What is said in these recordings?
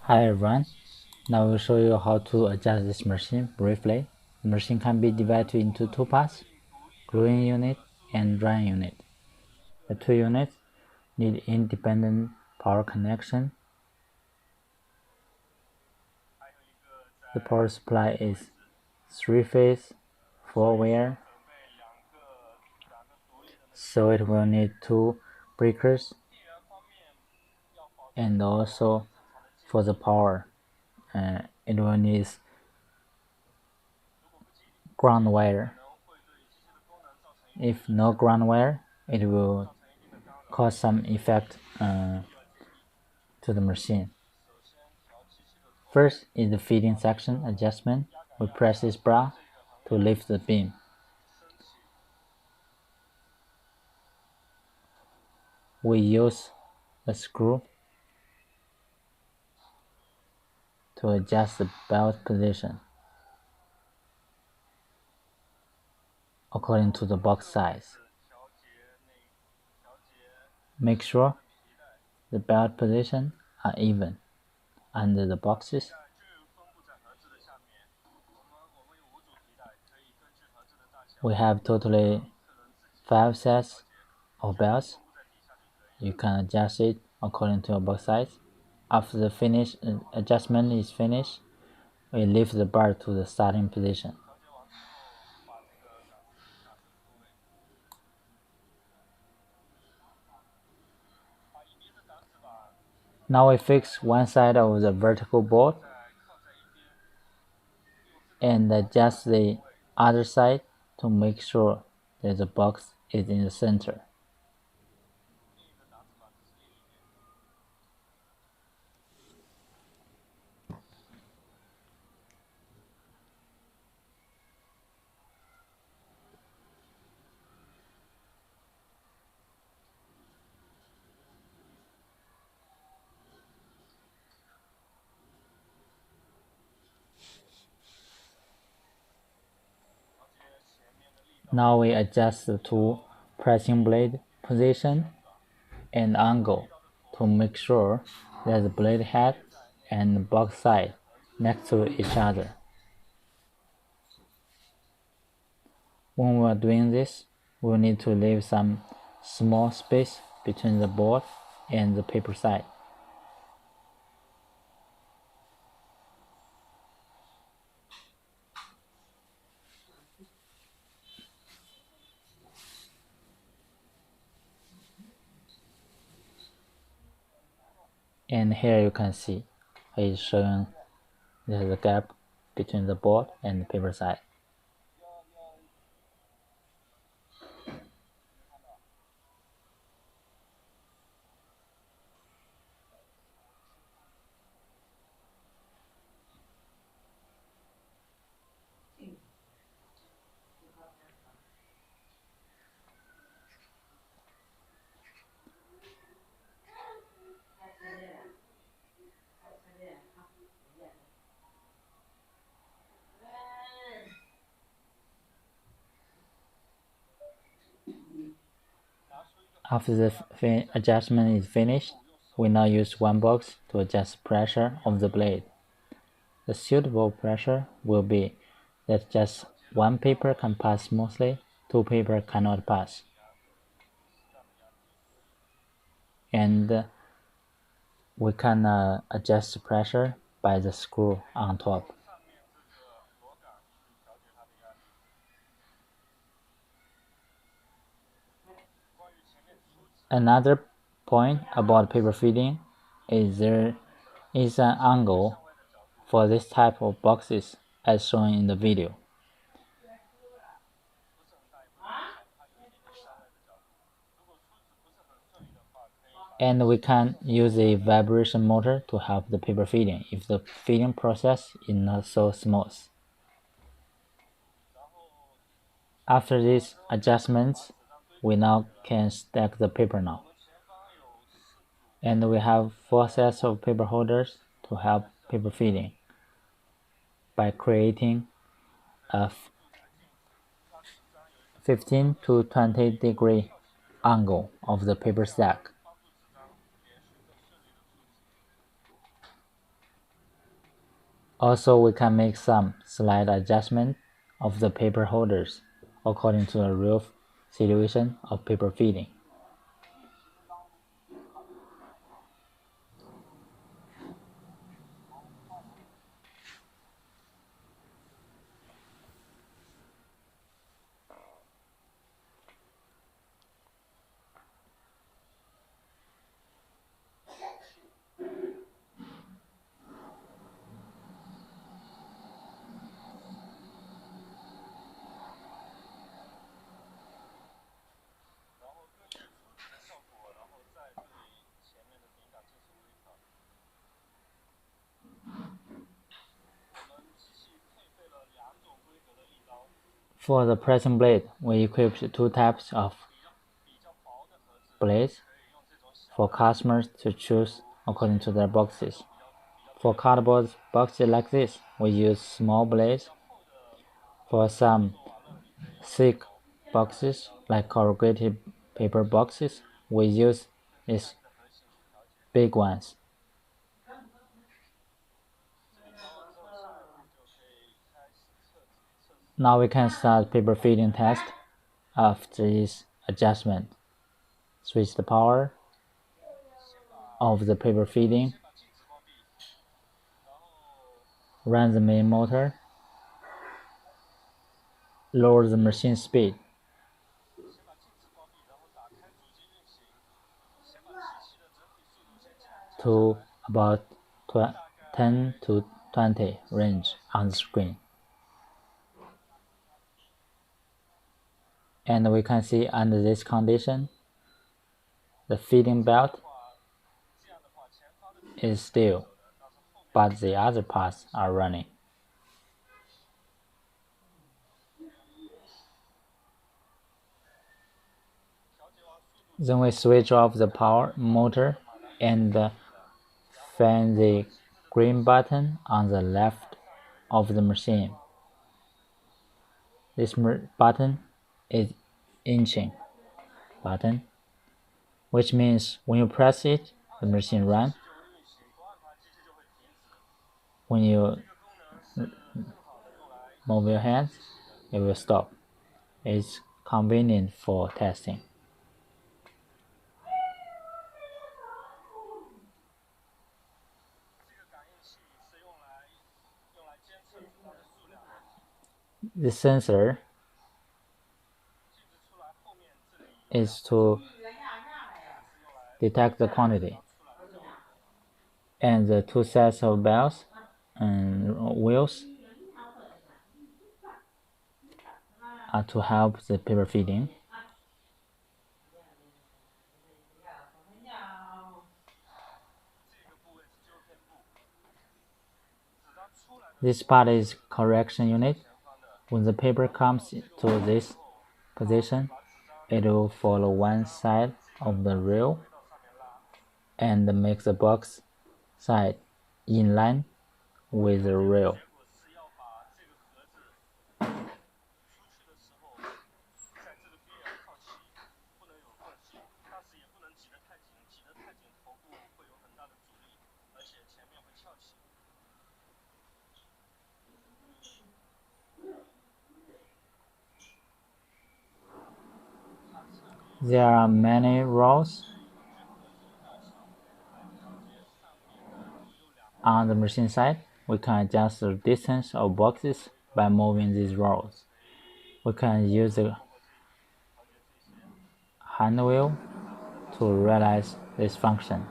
Hi everyone, now I will show you how to adjust this machine briefly. The machine can be divided into two parts, gluing unit and drying unit. The two units need independent power connection. The power supply is 3-phase, 4-wire, so it will need two breakers, and also for the power it will need ground wire. If no ground wire, it will cause some effect to the machine. First is the feeding section adjustment. We press this bra to lift the beam. We use a screw to adjust the belt position according to the box size. Make sure the belt position are even under the boxes. We have totally 5 sets of belts. You can adjust it according to your box size. After the adjustment is finished, we lift the bar to the starting position. Now we fix one side of the vertical board and adjust the other side to make sure that the box is in the center. Now we adjust the two pressing blade position and angle to make sure that the blade head and the box side next to each other. When we are doing this, we need to leave some small space between the board and the paper side. And here you can see it's showing there's a gap between the board and the paper side. After the adjustment is finished, we now use one box to adjust pressure of the blade. The suitable pressure will be that just one paper can pass smoothly, two paper cannot pass. And we can adjust the pressure by the screw on top. Another point about paper feeding is there is an angle for this type of boxes as shown in the video. And we can use a vibration motor to help the paper feeding if the feeding process is not so smooth. After these adjustments, we now can stack the paper now. And we have 4 sets of paper holders to help paper feeding by creating a 15 to 20 degree angle of the paper stack. Also, we can make some slight adjustment of the paper holders according to the real situation of paper feeding. For the pressing blade, we equipped two types of blades for customers to choose according to their boxes. For cardboard boxes like this, we use small blades. For some thick boxes, like corrugated paper boxes, we use these big ones. Now we can start paper feeding test of this adjustment. Switch the power of the paper feeding. Run the main motor. Lower the machine speed to about 10 to 20 range on the screen. And we can see under this condition, the feeding belt is still, but the other parts are running. Then we switch off the power motor and fan the green button on the left of the machine. This button is inching button, which means when you press it, the machine runs. When you move your hands, it will stop. It's convenient for testing. The sensor is to detect the quantity, and the two sets of bells and wheels are to help the paper feeding. This part is correction unit. When the paper comes to this position, it will follow one side of the rail and make the box side in line with the rail. There are many rows on the machine side. We can adjust the distance of boxes by moving these rows. We can use the hand wheel to realize this function.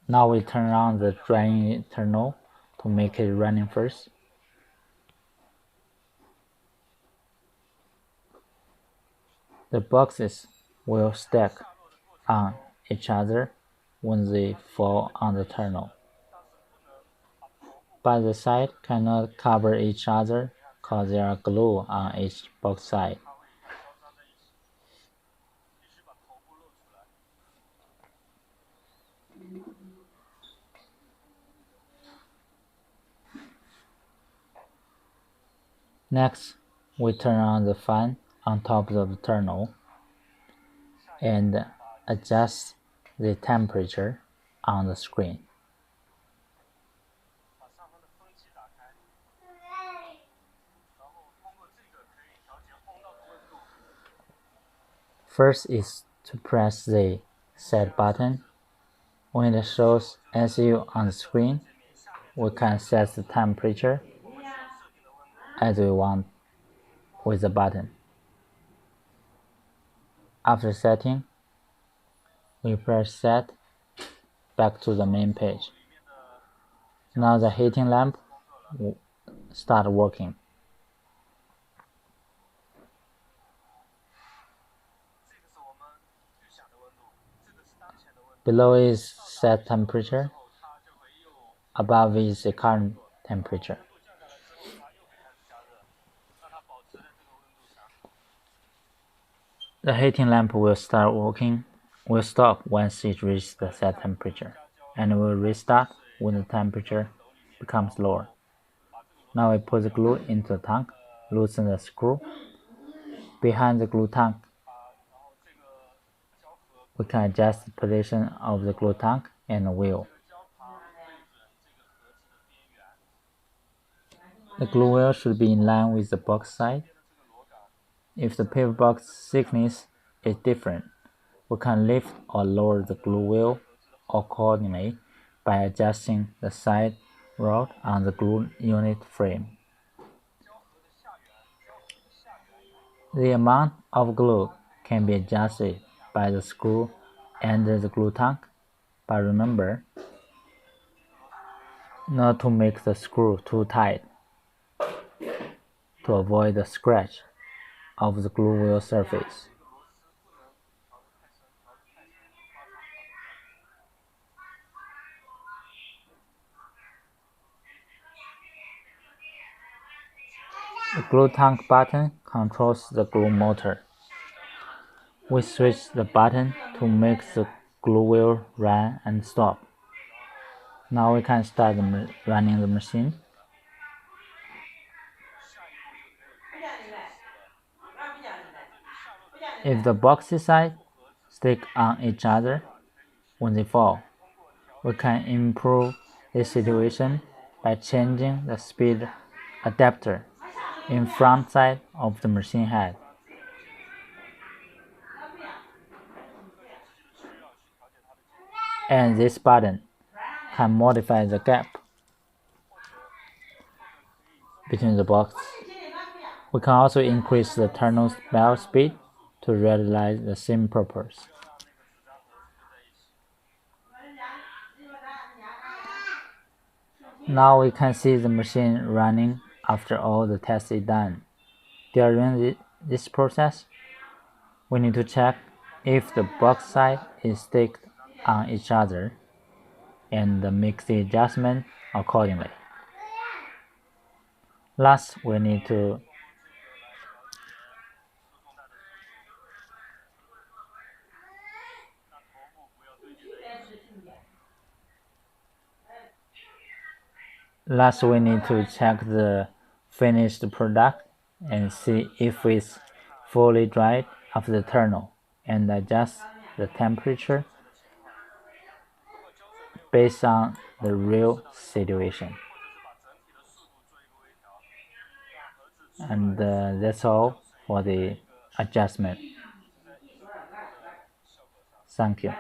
Now we turn on the drying tunnel to make it running first. The boxes will stack on each other when they fall on the tunnel, but the sides cannot cover each other because there are glue on each box side. Next, we turn on the fan on top of the terminal and adjust the temperature on the screen. First is to press the set button. When it shows SU on the screen, we can set the temperature as we want with the button. After setting, we press set back to the main page. Now the heating lamp will start working. Below is set temperature, above is the current temperature. The heating lamp will start working, will stop once it reaches the set temperature, and will restart when the temperature becomes lower. Now we put the glue into the tank, loosen the screw. Behind the glue tank, we can adjust the position of the glue tank and the wheel. The glue wheel should be in line with the box side. If the paper box thickness is different, we can lift or lower the glue wheel accordingly by adjusting the side rod on the glue unit frame. The amount of glue can be adjusted by the screw under the glue tank, but remember not to make the screw too tight to avoid the scratch of the glue wheel surface. The glue tank button controls the glue motor. We switch the button to make the glue wheel run and stop. Now we can start running the machine. If the boxy side stick on each other when they fall, we can improve the situation by changing the speed adapter in front side of the machine head. And this button can modify the gap between the box. We can also increase the terminal bell speed to realize the same purpose. Now we can see the machine running after all the tests is done. During this process, we need to check if the box side is sticked on each other and make the adjustment accordingly. Last, we need to check the finished product and see if it's fully dried after the turn-on and adjust the temperature based on the real situation. And that's all for the adjustment. Thank you.